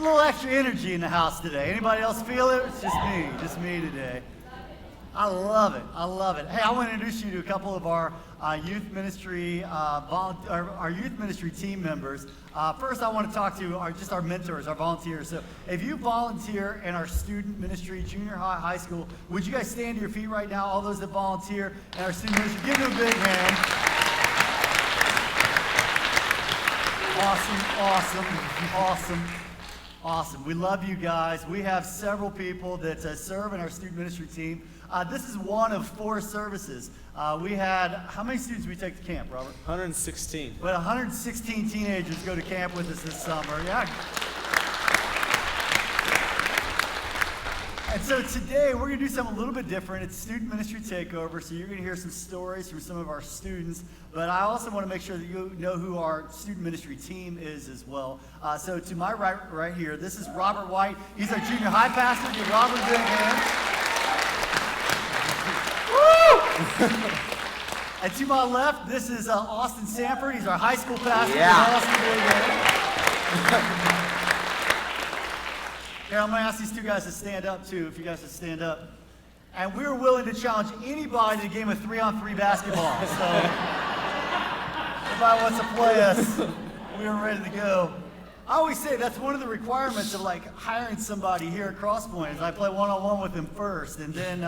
A little extra energy in the house today. Anybody else feel it? It's just me today. I love it. I love it. Hey, I want to introduce you to a couple of our youth ministry our youth ministry team members. First, I want to talk to our mentors, our volunteers. So, if you volunteer in our student ministry, junior high school, would you guys stand to your feet right now? All those that volunteer in our student ministry, give them a big hand. Awesome. We love you guys. We have several people that serve in our student ministry team. This is one of 4 services. We had, how many students did we take to camp, Robert? 116. We had 116 teenagers go to camp with us this summer. Yeah. And so today we're going to do something a little bit different. It's student ministry takeover, so you're going to hear some stories from some of our students. But I also want to make sure that you know who our student ministry team is as well. So to my right here, this is Robert White. He's our junior high pastor. Give Robert a big hand. Woo! And to my left, this is Austin Sanford. He's our high school pastor. Yeah. Here, I'm going to ask these 2 guys to stand up, too, if you guys would stand up. And we're willing to challenge anybody to a game of 3-on-3 basketball. So, anybody wants to play us, we are ready to go. I always say that's one of the requirements of, hiring somebody here at Crosspointe is I play one-on-one with them first, and then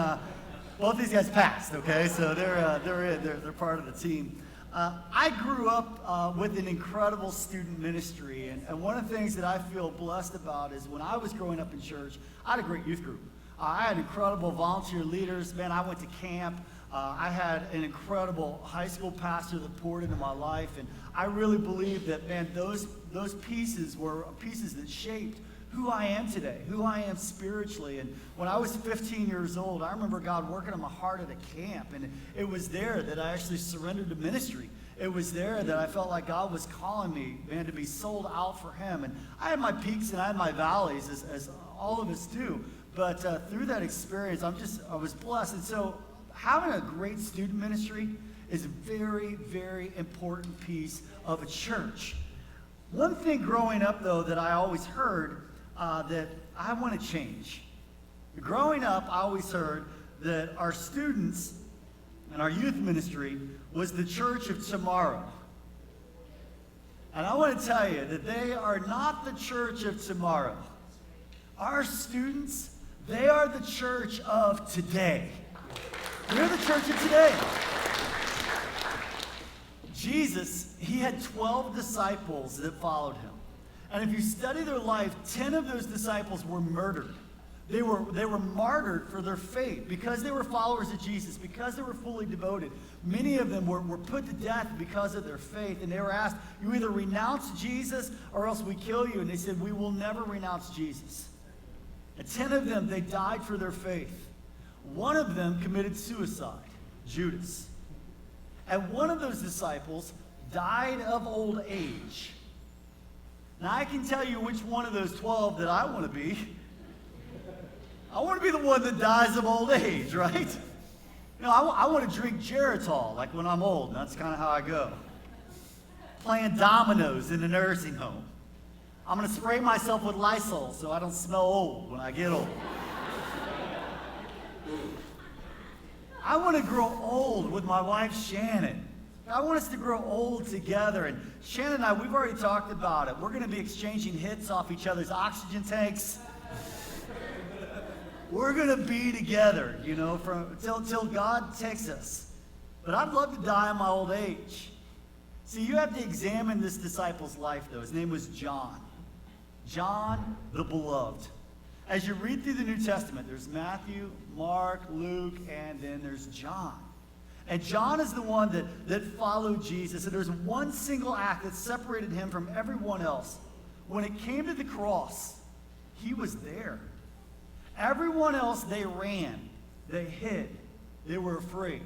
both these guys passed, okay? So they're part of the team. I grew up with an incredible student ministry, and one of the things that I feel blessed about is when I was growing up in church, I had a great youth group. I had incredible volunteer leaders. Man, I went to camp. I had an incredible high school pastor that poured into my life, and I really believe that, man, those pieces were pieces that shaped who I am today, who I am spiritually. And when I was 15 years old, I remember God working on my heart at a camp, and it was there that I actually surrendered to ministry. It was there that I felt like God was calling me, man, to be sold out for Him. And I had my peaks and I had my valleys, as all of us do. But through that experience, I was blessed. And so having a great student ministry is a very, very important piece of a church. One thing growing up, though, that I always heard that I want to change. Growing up, I always heard that our students and our youth ministry was the church of tomorrow. And I want to tell you that they are not the church of tomorrow. Our students, they are the church of today. They're the church of today. Jesus, He had 12 disciples that followed Him. And if you study their life, 10 of those disciples were murdered. They were martyred for their faith because they were followers of Jesus, because they were fully devoted. Many of them were put to death because of their faith, and they were asked, you either renounce Jesus or else we kill you. And they said, we will never renounce Jesus. And 10 of them, they died for their faith. One of them committed suicide, Judas. And one of those disciples died of old age. Now, I can tell you which one of those 12 that I want to be. I want to be the one that dies of old age, right? You know, I want to drink Geritol, like when I'm old, and that's kind of how I go. Playing dominoes in the nursing home. I'm going to spray myself with Lysol so I don't smell old when I get old. I want to grow old with my wife, Shannon. I want us to grow old together. And Shannon and I, we've already talked about it. We're going to be exchanging hits off each other's oxygen tanks. We're going to be together, you know, till God takes us. But I'd love to die in my old age. See, you have to examine this disciple's life, though. His name was John. John the Beloved. As you read through the New Testament, there's Matthew, Mark, Luke, and then there's John. And John is the one that followed Jesus. And there's one single act that separated him from everyone else. When it came to the cross, he was there. Everyone else, they ran. They hid. They were afraid.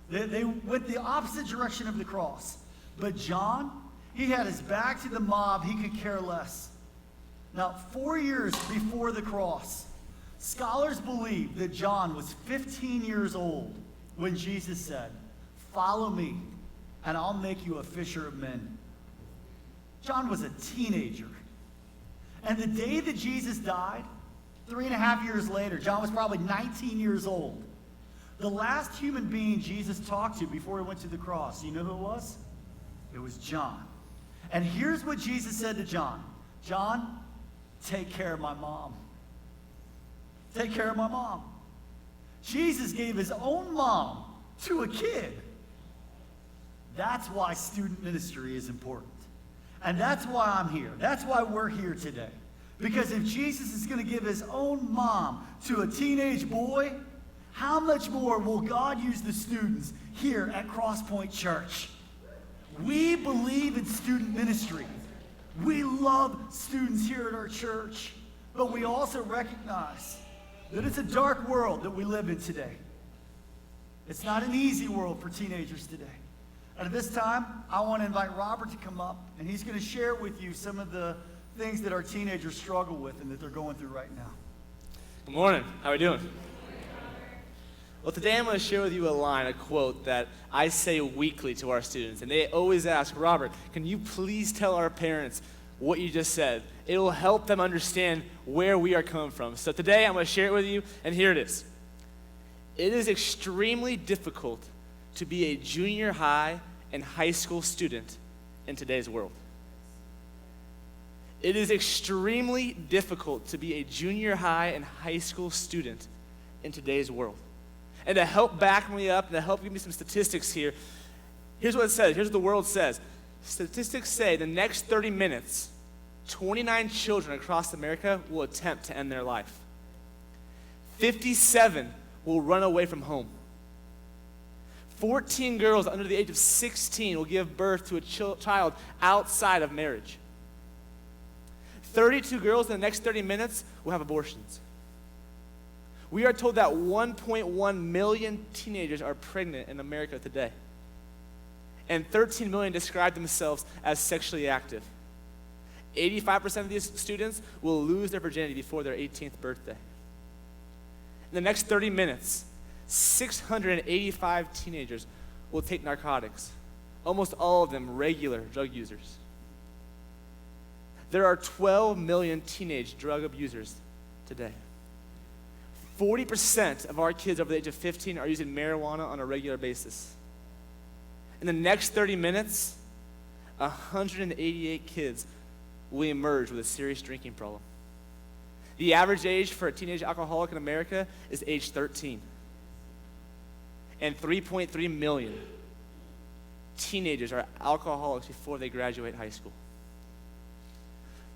They went the opposite direction of the cross. But John, he had his back to the mob. He could care less. Now, 4 years before the cross, scholars believe that John was 15 years old when Jesus said, "Follow me, and I'll make you a fisher of men." John was a teenager. And the day that Jesus died, 3.5 years later, John was probably 19 years old. The last human being Jesus talked to before he went to the cross, you know who it was? It was John. And here's what Jesus said to John. John, take care of my mom. Take care of my mom. Jesus gave his own mom to a kid. That's why student ministry is important. And that's why I'm here. That's why we're here today. Because if Jesus is going to give his own mom to a teenage boy, how much more will God use the students here at Crosspointe Church? We believe in student ministry. We love students here at our church. But we also recognize that it's a dark world that we live in today. It's not an easy world for teenagers today. And at this time, I want to invite Robert to come up, and he's going to share with you some of the things that our teenagers struggle with and that they're going through right now. Good morning. How are we doing? Well, today I'm going to share with you a quote that I say weekly to our students. And they always ask, Robert, can you please tell our parents what you just said? It will help them understand where we are coming from. So today I'm going to share it with you, and here it is. It is extremely difficult to be a junior high and high school student in today's world. It is extremely difficult to be a junior high and high school student in today's world. And to help back me up and to help give me some statistics here, here's what it says. Here's what the world says. Statistics say the next 30 minutes, 29 children across America will attempt to end their life. 57 will run away from home. 14 girls under the age of 16 will give birth to a child outside of marriage. 32 girls in the next 30 minutes will have abortions. We are told that 1.1 million teenagers are pregnant in America today. And 13 million describe themselves as sexually active. 85% of these students will lose their virginity before their 18th birthday. In the next 30 minutes, 685 teenagers will take narcotics, almost all of them regular drug users. There are 12 million teenage drug abusers today. 40% of our kids over the age of 15 are using marijuana on a regular basis. In the next 30 minutes, 188 kids will emerge with a serious drinking problem. The average age for a teenage alcoholic in America is age 13. And 3.3 million teenagers are alcoholics before they graduate high school.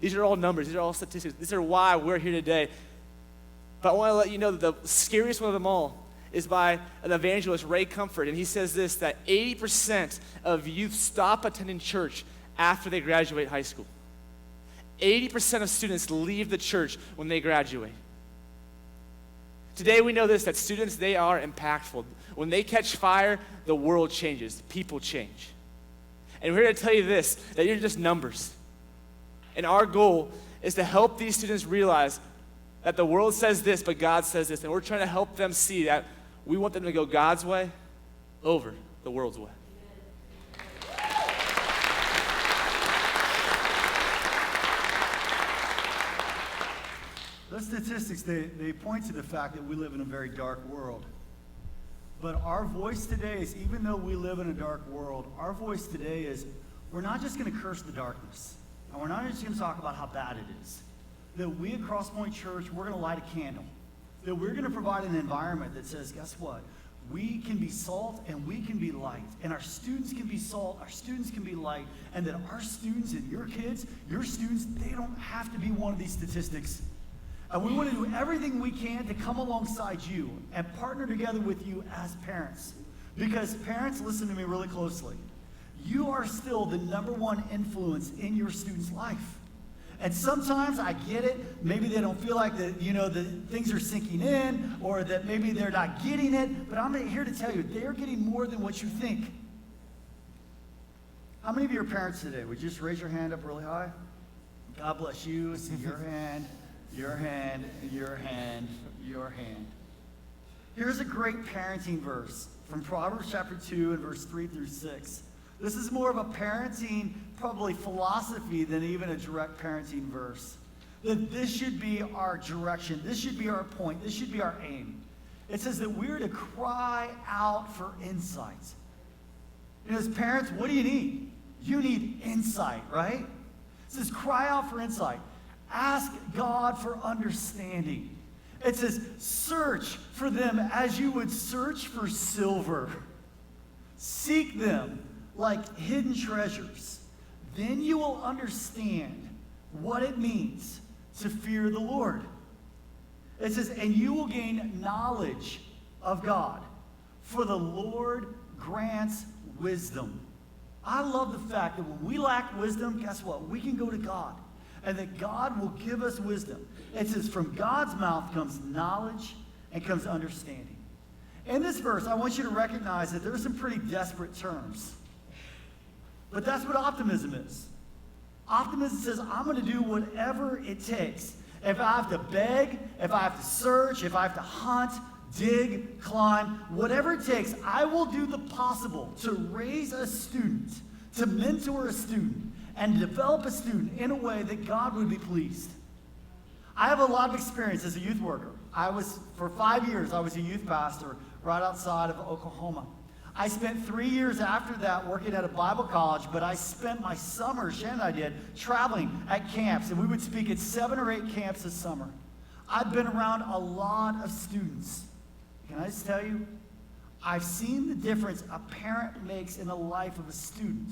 These are all numbers. These are all statistics. These are why we're here today. But I want to let you know that the scariest one of them all is by an evangelist, Ray Comfort. And he says this, that 80% of youth stop attending church after they graduate high school. 80% of students leave the church when they graduate. Today we know this, that students, they are impactful. When they catch fire, the world changes. People change. And we're here to tell you this, that you're just numbers. And our goal is to help these students realize that the world says this, but God says this. And we're trying to help them see that we want them to go God's way over the world's way. The statistics, they point to the fact that we live in a very dark world. But our voice today is, even though we live in a dark world, our voice today is, we're not just going to curse the darkness. And we're not just going to talk about how bad it is. That we at Crosspointe Church, we're going to light a candle. That we're going to provide an environment that says, guess what? We can be salt and we can be light. And our students can be salt, our students can be light. And that our students and your kids, your students, they don't have to be one of these statistics. And we want to do everything we can to come alongside you and partner together with you as parents. Because parents, listen to me really closely. You are still the number one influence in your student's life. And sometimes I get it, maybe they don't feel like the things are sinking in, or that maybe they're not getting it, but I'm here to tell you, they're getting more than what you think. How many of you are parents today? Would you just raise your hand up really high? God bless you. See your hand, your hand, your hand, your hand. Here's a great parenting verse from Proverbs chapter 2 and verse 3 through 6. This is more of a parenting, probably philosophy, than even a direct parenting verse. that this should be our direction. This should be our point. This should be our aim. It says that we're to cry out for insight. And as parents, what do you need? You need insight, right? It says cry out for insight. Ask God for understanding. It says search for them as you would search for silver. Seek them like hidden treasures. Then you will understand what it means to fear the Lord. It says, and you will gain knowledge of God, for the Lord grants wisdom. I love the fact that when we lack wisdom, guess what? We can go to God, and that God will give us wisdom. It says, from God's mouth comes knowledge and comes understanding. In this verse, I want you to recognize that there are some pretty desperate terms. But that's what optimism is. Optimism says, I'm going to do whatever it takes. If I have to beg, if I have to search, if I have to hunt, dig, climb, whatever it takes, I will do the possible to raise a student, to mentor a student, and develop a student in a way that God would be pleased. I have a lot of experience as a youth worker. For 5 years, I was a youth pastor right outside of Oklahoma. I spent 3 years after that working at a Bible college, but I spent my summer, Shannon and I did, traveling at camps, and we would speak at 7 or 8 camps this summer. I've been around a lot of students. Can I just tell you, I've seen the difference a parent makes in the life of a student.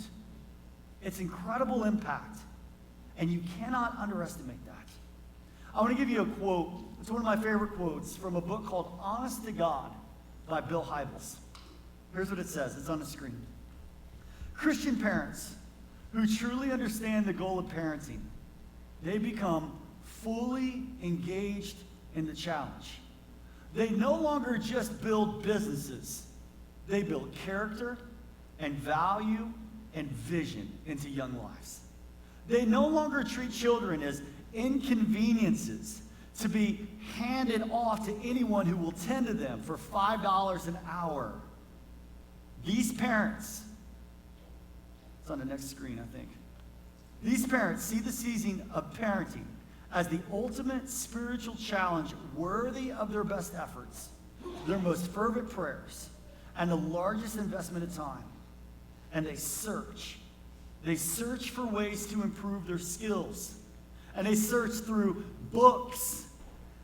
It's incredible impact, and you cannot underestimate that. I want to give you a quote. It's one of my favorite quotes from a book called Honest to God by Bill Hybels. Here's what it says. It's on the screen. Christian parents who truly understand the goal of parenting, they become fully engaged in the challenge. They no longer just build businesses. They build character and value and vision into young lives. They no longer treat children as inconveniences to be handed off to anyone who will tend to them for $5 an hour. These parents, it's on the next screen, I think. These parents see the season of parenting as the ultimate spiritual challenge worthy of their best efforts, their most fervent prayers, and the largest investment of time. And they search. They search for ways to improve their skills. And they search through books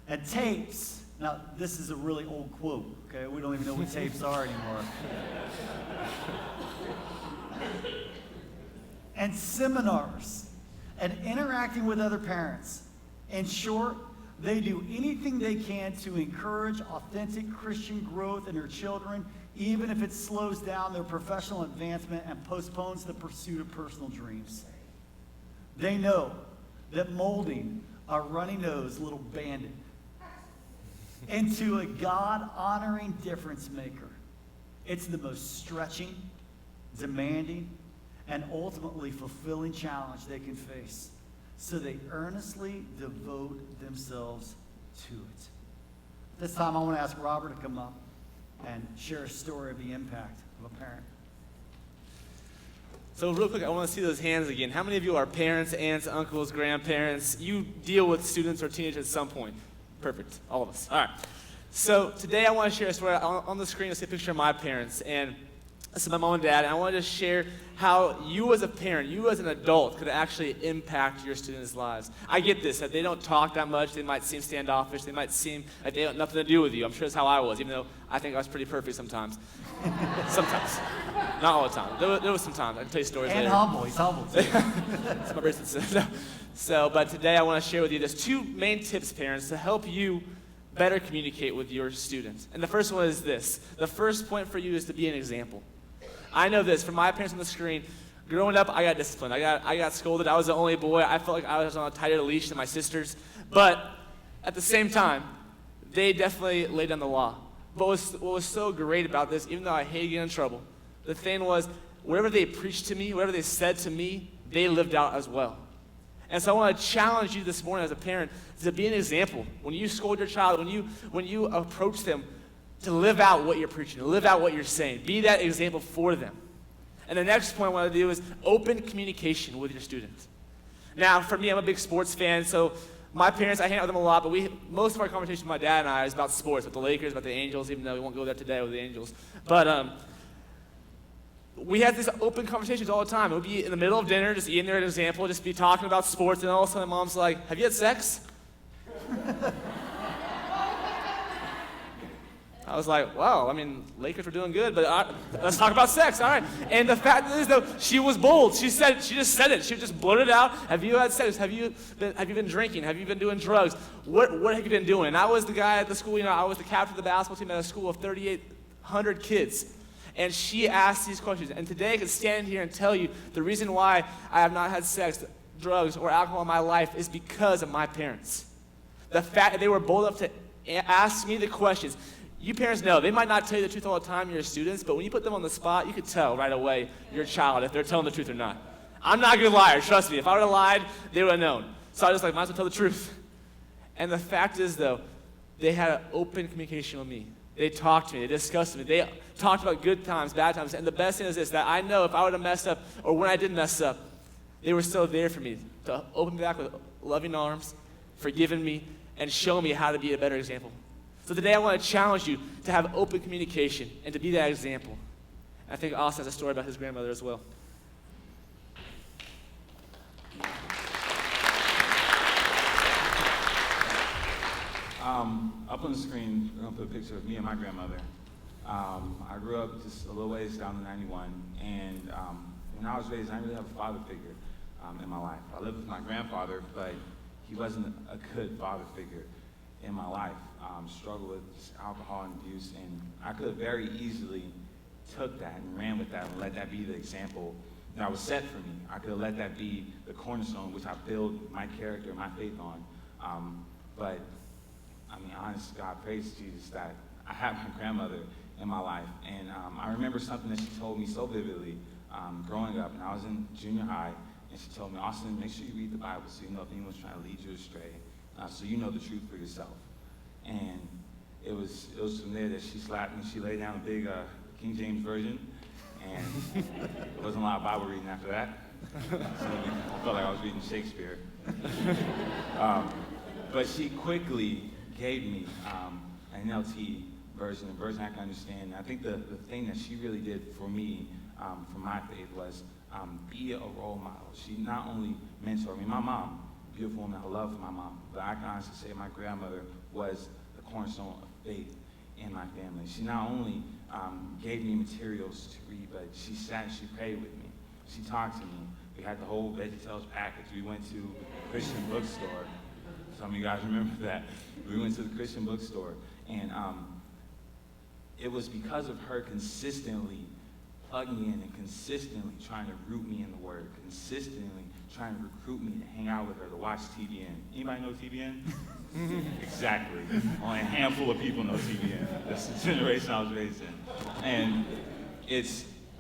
and tapes. Now, this is a really old quote, okay? We don't even know what tapes are anymore. And seminars, and interacting with other parents. In short, they do anything they can to encourage authentic Christian growth in their children, even if it slows down their professional advancement and postpones the pursuit of personal dreams. They know that molding a runny-nosed little bandit into a God-honoring difference maker, it's the most stretching, demanding, and ultimately fulfilling challenge they can face. So they earnestly devote themselves to it. This time I want to ask Robert to come up and share a story of the impact of a parent. So real quick, I want to see those hands again. How many of you are parents, aunts, uncles, grandparents? You deal with students or teenagers at some point. Perfect, all of us. All right. So today I want to share a story. On the screen, I see a picture of my parents, and this is my mom and dad, and I want to just share how you as a parent, you as an adult, could actually impact your students' lives. I get this, that they don't talk that much, they might seem standoffish, they might seem like they have nothing to do with you. I'm sure that's how I was, even though I think I was pretty perfect sometimes. Sometimes. Not all the time. There was some times. I can tell you stories and later. humble. He's humble too. It's my bracelet. But today I want to share with you just 2 main tips, parents, to help you better communicate with your students. And the first one is this. The first point for you is to be an example. I know this from my parents on the screen. Growing up, I got disciplined. I got scolded. I was the only boy. I felt like I was on a tighter leash than my sisters. But at the same time, they definitely laid down the law. But what was so great about this, even though I hated getting in trouble, the thing was, whatever they preached to me, whatever they said to me, they lived out as well. And so I want to challenge you this morning as a parent to be an example. When you scold your child, when you approach them, to live out what you're preaching, to live out what you're saying. Be that example for them. And the next point I want to do is open communication with your students. Now, for me, I'm a big sports fan, so my parents, I hang out with them a lot, but most of our conversation with my dad and I is about sports, about the Lakers, about the Angels, even though we won't go there today with the Angels. But we had these open conversations all the time. It would be in the middle of dinner, just eating there, an example, just be talking about sports, and all of a sudden mom's like, have you had sex? I was like, wow, I mean, Lakers were doing good, but let's talk about sex, all right. And the fact is, though, she was bold. She just said it. She just blurted out, have you had sex? Have you been drinking? Have you been doing drugs? What have you been doing? And I was the guy at the school, I was the captain of the basketball team at a school of 3,800 kids. And she asked these questions. And today I can stand here and tell you the reason why I have not had sex, drugs, or alcohol in my life is because of my parents. The fact that they were bold enough to ask me the questions. You parents know, they might not tell you the truth all the time, your students, but when you put them on the spot, you can tell right away your child if they're telling the truth or not. I'm not a good liar, trust me. If I would have lied, they would have known. So I was like, might as well tell the truth. And the fact is, though, they had an open communication with me. They talked to me, they discussed with me, they talked about good times, bad times, and the best thing is this, that I know if I would have messed up, or when I did mess up, they were still there for me, to open me back with loving arms, forgiving me, and show me how to be a better example. So today I want to challenge you to have open communication and to be that example. And I think Austin has a story about his grandmother as well. Up on the screen, we're going to put a picture of me and my grandmother. I grew up just a little ways down to 91, and when I was raised, I didn't really have a father figure in my life. I lived with my grandfather, but he wasn't a good father figure in my life. Struggled with just alcohol and abuse, and I could have very easily took that and ran with that and let that be the example that was set for me. I could have let that be the cornerstone which I build my character, my faith on. But I mean, honest God, praise Jesus that I have my grandmother in my life. And I remember something that she told me so vividly growing up. And I was in junior high, and she told me, Austin, make sure you read the Bible so you know if anyone's trying to lead you astray, so you know the truth for yourself. And it was from there that she slapped me. She laid down a big King James Version, and there wasn't a lot of Bible reading after that. So I felt like I was reading Shakespeare. But she quickly gave me an NLT version, a version I can understand. And I think the thing that she really did for me, for my faith, was be a role model. She not only mentored me, my mom, beautiful woman, I love my mom, but I can honestly say my grandmother was the cornerstone of faith in my family. She not only gave me materials to read, but she sat and she prayed with me. She talked to me. We had the whole VeggieTales package. We went to a Christian bookstore. Some of you guys remember that. We went to the Christian bookstore, and it was because of her consistently plugging in and consistently trying to root me in the Word, consistently trying to recruit me to hang out with her, to watch TBN. Anybody know TBN? Exactly. Only a handful of people know TBN. That's the generation I was raised in. And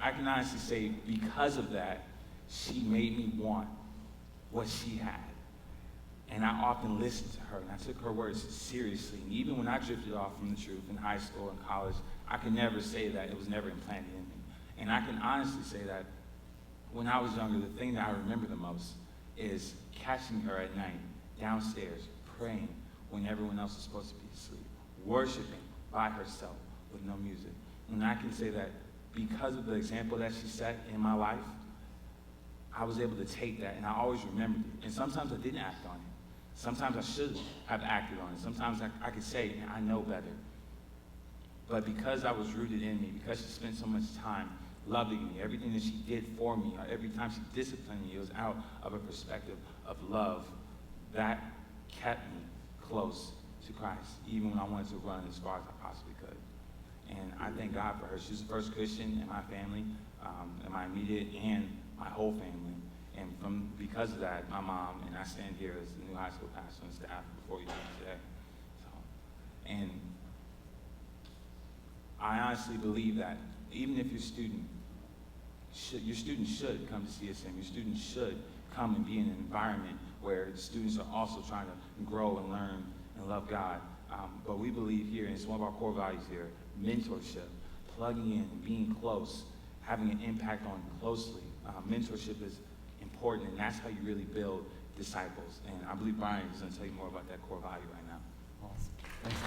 I can honestly say, because of that, she made me want what she had. And I often listened to her, and I took her words seriously. And even when I drifted off from the truth in high school and college, I can never say that it was never implanted in me. And I can honestly say that when I was younger, the thing that I remember the most is catching her at night, downstairs, praying when everyone else was supposed to be asleep, worshiping by herself with no music. And I can say that because of the example that she set in my life, I was able to take that, and I always remembered it. And sometimes I didn't act on it. Sometimes I should have acted on it. Sometimes I could say, I know better. But because I was rooted in me, because she spent so much time loving me, everything that she did for me, or every time she disciplined me, it was out of a perspective of love. That kept me close to Christ, even when I wanted to run as far as I possibly could. And I thank God for her. She was the first Christian in my family, in my immediate and my whole family. And because of that, my mom, and I stand here as the new high school pastor and staff before you today. And I honestly believe that even if your student should come to CSM, your student should come and be in an environment where the students are also trying to grow and learn and love God. But we believe here, and it's one of our core values here, mentorship, plugging in, being close, having an impact on closely. Mentorship is important, and that's how you really build disciples. And I believe Brian is going to tell you more about that core value right now. Awesome. Thanks,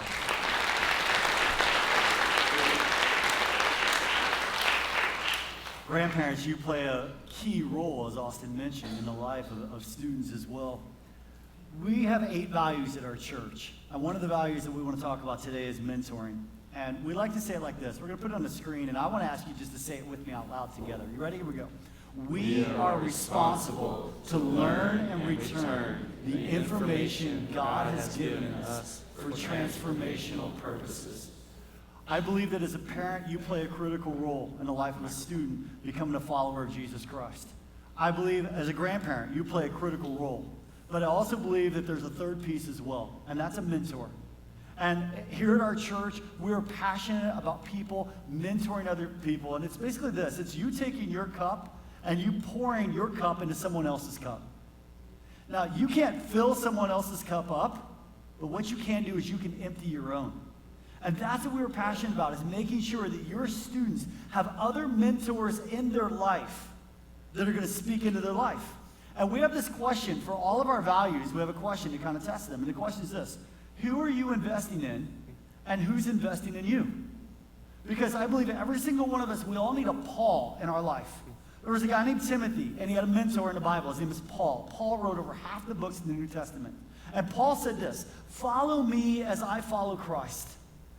Grandparents, you play a key role, as Austin mentioned, in the life of students as well. We have 8 values at our church, and one of the values that we want to talk about today is mentoring. And we like to say it like this. We're going to put it on the screen, and I want to ask you just to say it with me out loud together. You ready? Here we go. We are responsible to learn and return the information God has given us for transformational purposes. I believe that as a parent, you play a critical role in the life of a student becoming a follower of Jesus Christ. I believe as a grandparent, you play a critical role. But I also believe that there's a third piece as well, and that's a mentor. And here at our church, we're passionate about people mentoring other people. And it's basically this. It's you taking your cup and you pouring your cup into someone else's cup. Now, you can't fill someone else's cup up, but what you can do is you can empty your own. And that's what we were passionate about, is making sure that your students have other mentors in their life that are going to speak into their life. And we have this question for all of our values. We have a question to kind of test them. And the question is this: who are you investing in, and who's investing in you? Because I believe every single one of us, we all need a Paul in our life. There was a guy named Timothy, and he had a mentor in the Bible. His name was Paul. Paul wrote over half the books in the New Testament. And Paul said this: follow me as I follow Christ.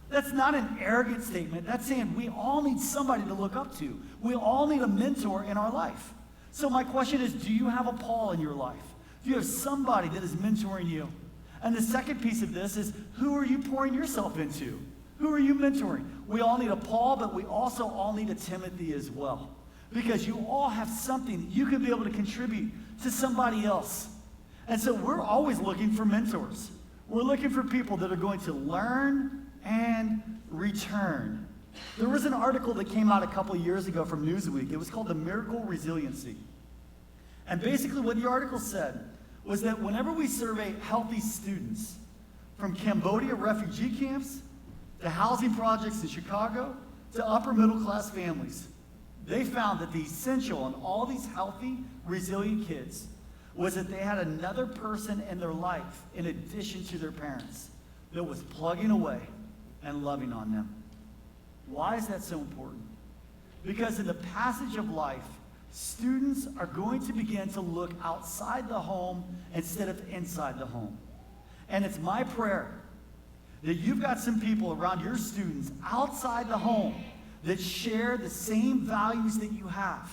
That's not an arrogant statement. That's saying we all need somebody to look up to. We all need a mentor in our life. So my question is, do you have a Paul in your life? Do you have somebody that is mentoring you? And the second piece of this is, who are you pouring yourself into? Who are you mentoring? We all need a Paul, but we also all need a Timothy as well. Because you all have something that you can be able to contribute to somebody else. And so we're always looking for mentors. We're looking for people that are going to learn and return. There was an article that came out a couple of years ago from Newsweek. It was called The Miracle Resiliency. And basically what the article said was that whenever we survey healthy students, from Cambodia refugee camps to housing projects in Chicago to upper middle class families, they found that the essential in all these healthy, resilient kids was that they had another person in their life in addition to their parents that was plugging away and loving on them. Why is that so important? Because in the passage of life, students are going to begin to look outside the home instead of inside the home. And it's my prayer that you've got some people around your students outside the home that share the same values that you have.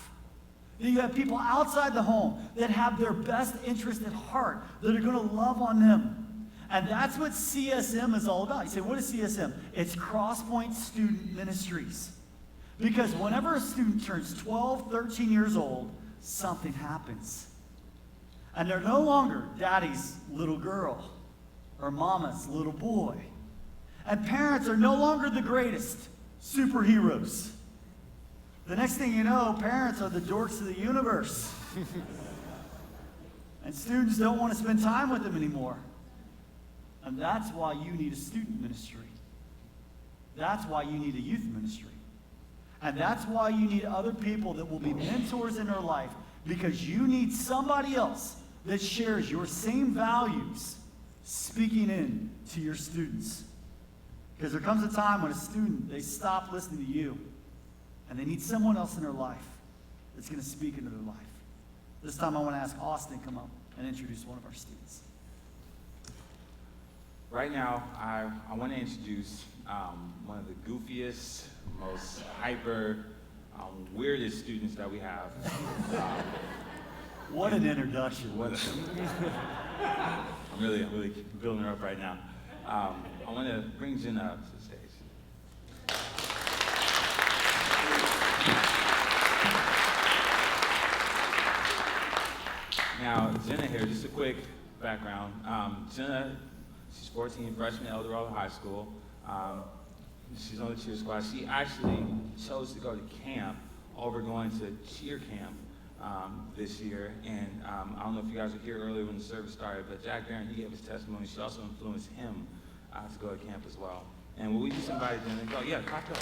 That you have people outside the home that have their best interest at heart, that are going to love on them. And that's what CSM is all about. You say, what is CSM? It's Crosspointe Student Ministries. Because whenever a student turns 12, 13 years old, something happens. And they're no longer daddy's little girl or mama's little boy. And parents are no longer the greatest superheroes. The next thing you know, parents are the dorks of the universe. And students don't want to spend time with them anymore. And that's why you need a student ministry. That's why you need a youth ministry. And that's why you need other people that will be mentors in their life, because you need somebody else that shares your same values speaking in to your students. Because there comes a time when a student, they stop listening to you, and they need someone else in their life that's going to speak into their life. This time I want to ask Austin to come up and introduce one of our students. Right now, I want to introduce one of the goofiest, most hyper, weirdest students that we have. What an introduction. I'm really building her up right now. I want to bring Jenna up to the stage. Now, Jenna here, just a quick background. Jenna, she's 14, freshman at El Dorado High School. She's on the cheer squad. She actually chose to go to camp over going to cheer camp this year. And I don't know if you guys were here earlier when the service started, but Jack Barron, he gave his testimony. She also influenced him to go to camp as well. And will we just invite Jenna to go? Yeah, clap up.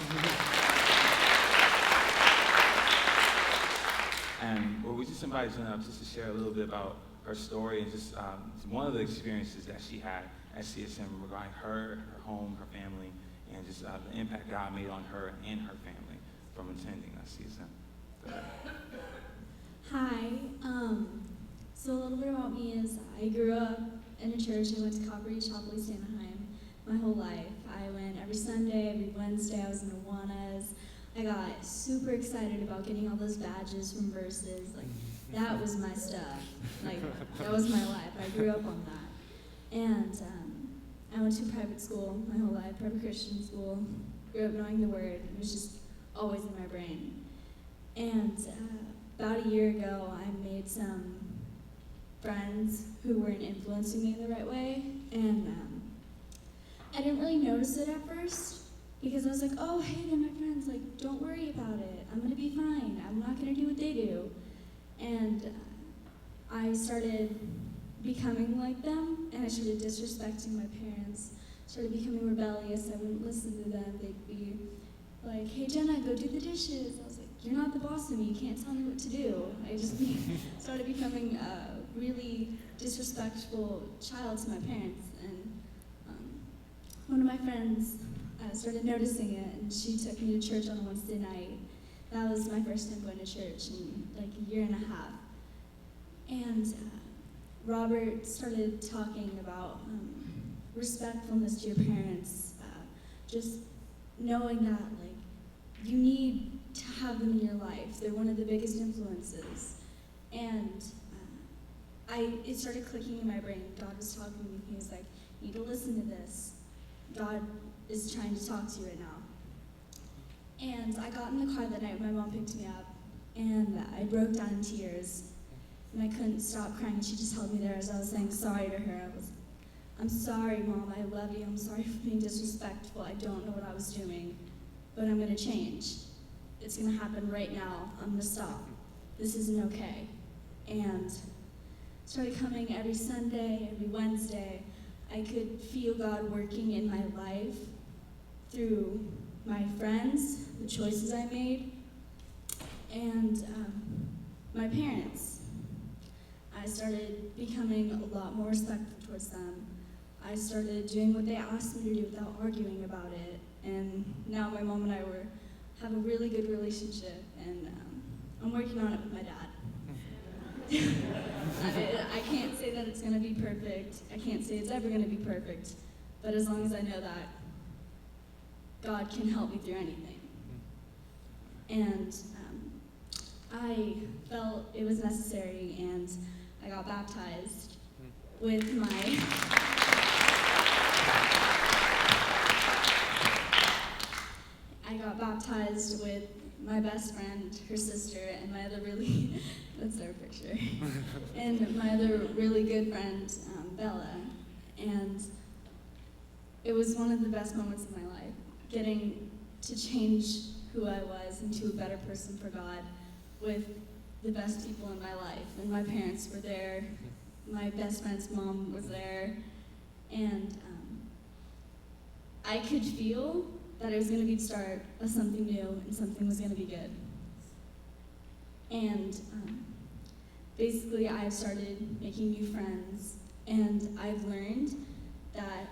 And will we just invite Jenna up just to share a little bit about her story and just one of the experiences that she had at CSM regarding her home, her family, and just the impact God made on her and her family from attending CSM. Hi. So a little bit about me is I grew up in a church. I went to Calvary Chapel, East Anaheim my whole life. I went every Sunday, every Wednesday. I was in Awanas. I got super excited about getting all those badges from Versus. Like, that was my stuff. Like, that was my life. I grew up on that. And I went to private school my whole life, private Christian school. Grew up knowing the Word. It was just always in my brain. And about a year ago, I made some friends who weren't influencing me in the right way. And I didn't really notice it at first because I was like, oh, hey, they're my friends. Like, don't worry about it. I'm going to be fine. I'm not going to do what they do. And I started becoming like them, and I started disrespecting my parents, started becoming rebellious. I wouldn't listen to them. They'd be like, hey, Jenna, go do the dishes. I was like, you're not the boss of me. You can't tell me what to do. I just started becoming a really disrespectful child to my parents. And one of my friends started noticing it, and she took me to church on a Wednesday night. That was my first time going to church in like a year and a half. And Robert started talking about respectfulness to your parents, just knowing that like you need to have them in your life. They're one of the biggest influences. And it started clicking in my brain. God was talking to me. He was like, you need to listen to this. God is trying to talk to you right now. And I got in the car that night when my mom picked me up, and I broke down in tears. And I couldn't stop crying. She just held me there as I was saying sorry to her. I'm sorry, Mom. I love you. I'm sorry for being disrespectful. I don't know what I was doing, but I'm going to change. It's going to happen right now. I'm going to stop. This isn't okay. And started coming every Sunday, every Wednesday. I could feel God working in my life through my friends, the choices I made, and my parents. I started becoming a lot more respectful towards them. I started doing what they asked me to do without arguing about it. And now my mom and I have a really good relationship, and I'm working on it with my dad. I can't say that it's going to be perfect. I can't say it's ever going to be perfect. But as long as I know that God can help me through anything. And I felt it was necessary, and I got baptized with my best friend, her sister, and my other really, that's our picture, and my other really good friend, Bella. And it was one of the best moments of my life, getting to change who I was into a better person for God with the best people in my life. And my parents were there, my best friend's mom was there, and I could feel that it was going to be the start of something new and something was going to be good. And basically I've started making new friends, and I've learned that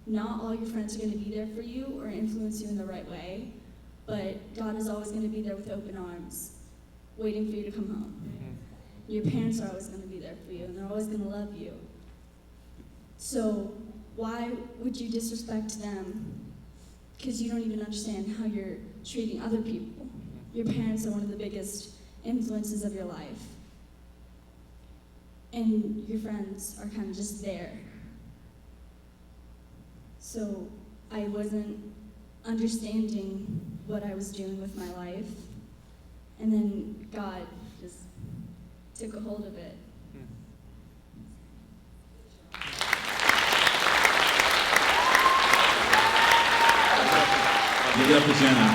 not all your friends are going to be there for you or influence you in the right way, but God is always going to be there with open arms, waiting for you to come home. Your parents are always going to be there for you, and they're always going to love you. So why would you disrespect them? Because you don't even understand how you're treating other people. Your parents are one of the biggest influences of your life. And your friends are kind of just there. So I wasn't understanding what I was doing with my life. And then God just took a hold of it. Give it up for Jenna.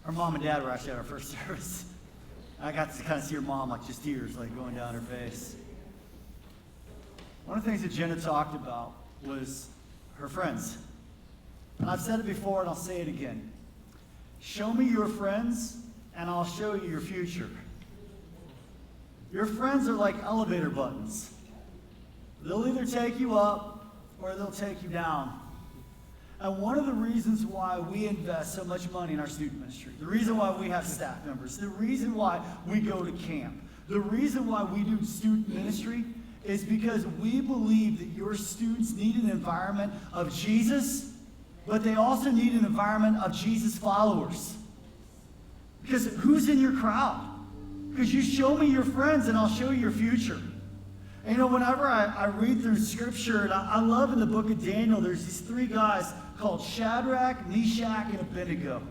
Our mom and dad were actually at our first service. I got to kind of see her mom, like just tears like going down her face. One of the things that Jenna talked about was her friends. And I've said it before and I'll say it again. show me your friends, and I'll show you your future. Your friends are like elevator buttons. They'll either take you up or they'll take you down. And one of the reasons why we invest so much money in our student ministry, the reason why we have staff members, the reason why we go to camp, the reason why we do student ministry is because we believe that your students need an environment of Jesus, but they also need an environment of Jesus followers. Because who's in your crowd? Because you show me your friends and I'll show you your future. And whenever I read through Scripture, and I love in the book of Daniel, there's these three guys called Shadrach, Meshach, and Abednego.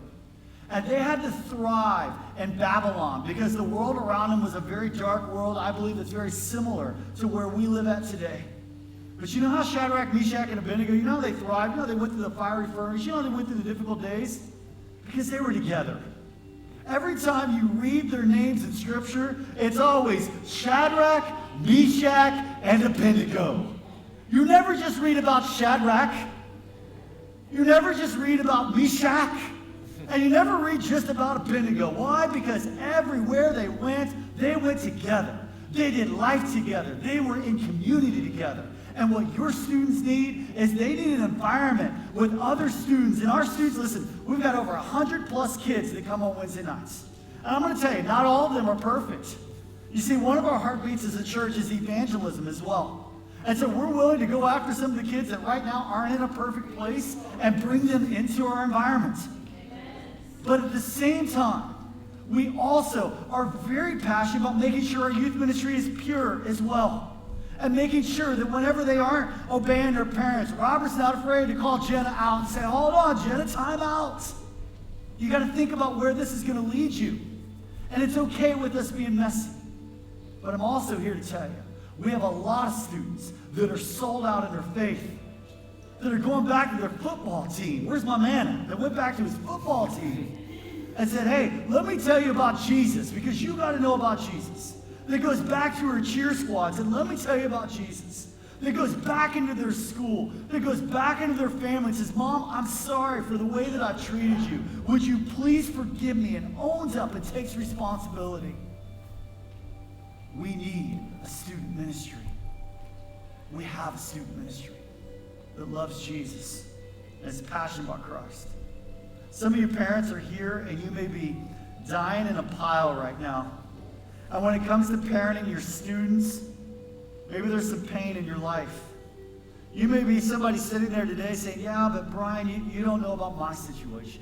And they had to thrive in Babylon because the world around them was a very dark world. I believe it's very similar to where we live at today. But you know how Shadrach, Meshach, and Abednego, you know how they thrived? You know how they went through the fiery furnace? You know how they went through the difficult days? Because they were together. Every time you read their names in Scripture, it's always Shadrach, Meshach, and Abednego. You never just read about Shadrach. You never just read about Meshach. And you never read just about Abednego. Why? Because everywhere they went together. They did life together. They were in community together. And what your students need is they need an environment with other students. And our students, listen, we've got over 100 plus kids that come on Wednesday nights. And I'm going to tell you, not all of them are perfect. You see, one of our heartbeats as a church is evangelism as well. And so we're willing to go after some of the kids that right now aren't in a perfect place and bring them into our environment. But at the same time, we also are very passionate about making sure our youth ministry is pure as well. And making sure that whenever they aren't obeying their parents, Robert's not afraid to call Jenna out and say, hold on, Jenna, time out. You got to think about where this is going to lead you. And it's okay with us being messy. But I'm also here to tell you, we have a lot of students that are sold out in their faith, that are going back to their football team. Where's my man that went back to his football team and said, hey, let me tell you about Jesus, because you got to know about Jesus. That goes back to her cheer squads, and let me tell you about Jesus. That goes back into their school, that goes back into their family and says, Mom, I'm sorry for the way that I treated you. Would you please forgive me? And owns up and takes responsibility. We need a student ministry. We have a student ministry that loves Jesus and is passionate about Christ. Some of you parents are here and you may be dying in a pile right now. And when it comes to parenting your students, maybe there's some pain in your life. You may be somebody sitting there today saying, yeah, but Brian, you don't know about my situation.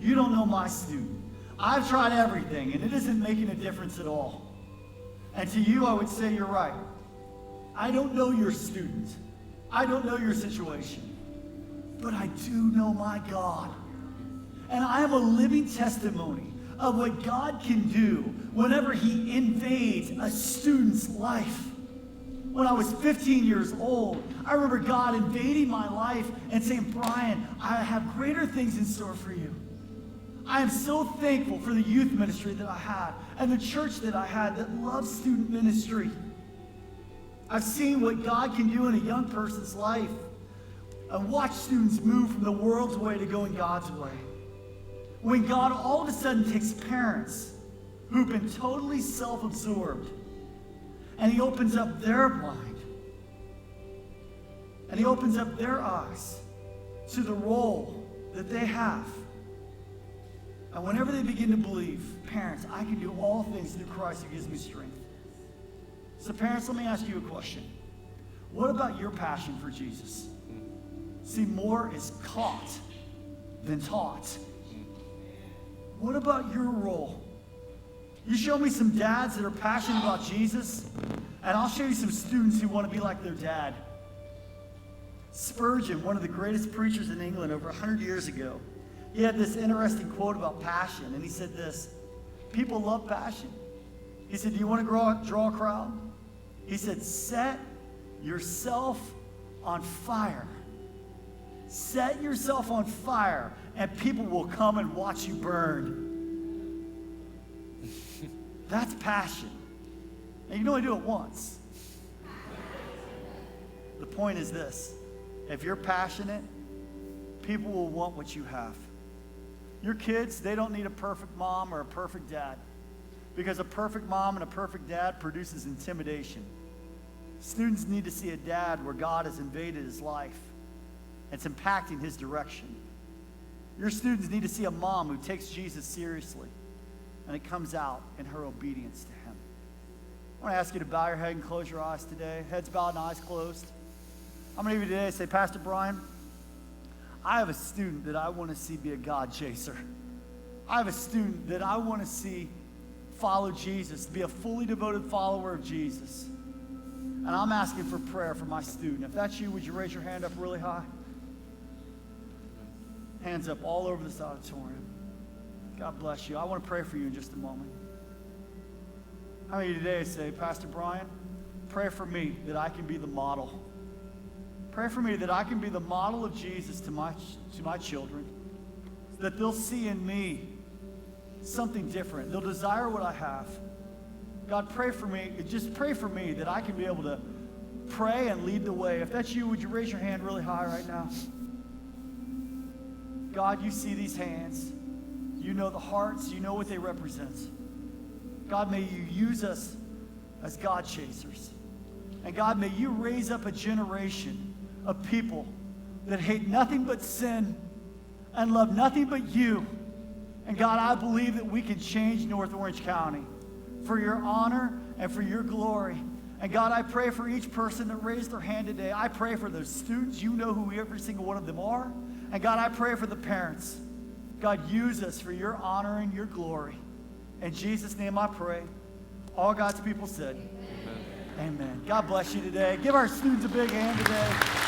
You don't know my student. I've tried everything, and it isn't making a difference at all. And to you, I would say you're right. I don't know your student. I don't know your situation. But I do know my God. And I am a living testimony of what God can do whenever he invades a student's life. When I was 15 years old, I remember God invading my life and saying, Brian, I have greater things in store for you. I am so thankful for the youth ministry that I had and the church that I had that loves student ministry. I've seen what God can do in a young person's life and watch students move from the world's way to going God's way. When God all of a sudden takes parents who've been totally self-absorbed and he opens up their mind and he opens up their eyes to the role that they have. And whenever they begin to believe, parents, I can do all things through Christ who gives me strength. So parents, let me ask you a question. What about your passion for Jesus? See, more is caught than taught. What about your role? You show me some dads that are passionate about Jesus, and I'll show you some students who want to be like their dad. Spurgeon, one of the greatest preachers in England over 100 years ago, he had this interesting quote about passion, and he said this, people love passion. He said, do you want to draw a crowd? He said, set yourself on fire. Set yourself on fire, and people will come and watch you burn. That's passion. And you can only do it once. The point is this. If you're passionate, people will want what you have. Your kids, they don't need a perfect mom or a perfect dad, because a perfect mom and a perfect dad produces intimidation. Students need to see a dad where God has invaded his life. It's impacting his direction. Your students need to see a mom who takes Jesus seriously, and it comes out in her obedience to him. I want to ask you to bow your head and close your eyes today. Heads bowed and eyes closed. How many of you today say, Pastor Brian, I have a student that I want to see be a God chaser. I have a student that I want to see follow Jesus, be a fully devoted follower of Jesus. And I'm asking for prayer for my student. If that's you, would you raise your hand up really high? Hands up all over this auditorium. God bless you. I want to pray for you in just a moment. How many of you today say, Pastor Brian, pray for me that I can be the model. Pray for me that I can be the model of Jesus to my children, so that they'll see in me something different. They'll desire what I have. God, pray for me. Just pray for me that I can be able to pray and lead the way. If that's you, would you raise your hand really high right now? God, you see these hands. You know the hearts. You know what they represent. God, may you use us as God chasers. And God, may you raise up a generation of people that hate nothing but sin and love nothing but you. And God, I believe that we can change North Orange County for your honor and for your glory. And God, I pray for each person that raised their hand today. I pray for those students. You know who every single one of them are. And God, I pray for the parents. God, use us for your honor and your glory. In Jesus' name I pray. All God's people said, Amen. Amen. God bless you today. Give our students a big hand today.